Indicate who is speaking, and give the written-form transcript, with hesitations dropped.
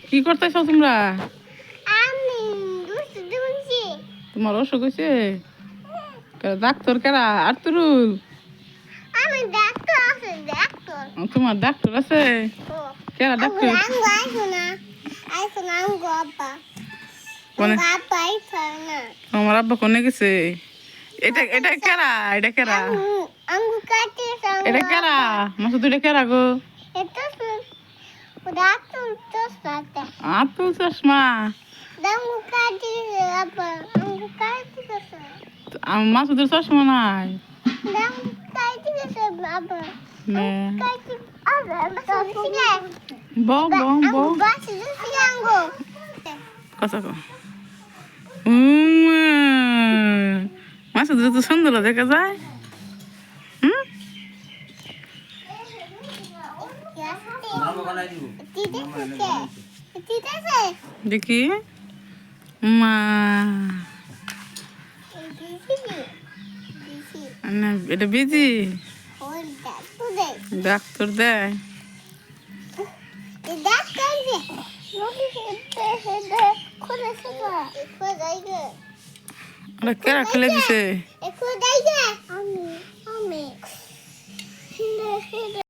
Speaker 1: কি করতেছো তোমরা?
Speaker 2: আমি দুষ্টু দুনছি।
Speaker 1: তোমার অসুখ হয়েছে? ডাক্তার কেরা? আর্তুরুল?
Speaker 2: আমি ডাক্তার আছে ডাক্তার।
Speaker 1: তোমার ডাক্তার আছে? কেরা ডাক্তার?
Speaker 2: আঙ্গু আইসো না। আইসো না আঙ্গু আব্বা।
Speaker 1: কোনে?
Speaker 2: আঙ্গু আব্বা আইসো না।
Speaker 1: আমার আব্বা কোনে গেছে? এটা এটা কেরা? এটা কেরা?
Speaker 2: আঙ্গু কাটে আঙ্গু।
Speaker 1: এটা কেরা? মাসুদ এটা কেরা গো?
Speaker 2: এটা ডাক্তার তো সাথে।
Speaker 1: আতুল চশমা।
Speaker 2: আঙ্গু কাটে আব্বা। আঙ্গু কাটে গেছে।
Speaker 1: মাসুদের চশমা নাই।
Speaker 2: আঙ্গু কাটে গেছে আব্বা।
Speaker 1: নে।
Speaker 2: কাটে আব্বা সিগে।
Speaker 1: বউ বউ বউ।
Speaker 2: আঙ্গু বাসি সিগে আঙ্গু।
Speaker 1: কথা কো। মাসুদের তো সুন্দর দেখা যায়। হুম? দেখি মা না এটা বিজি ডাক্তার দেয় ওরা কেরা খেলে দিছে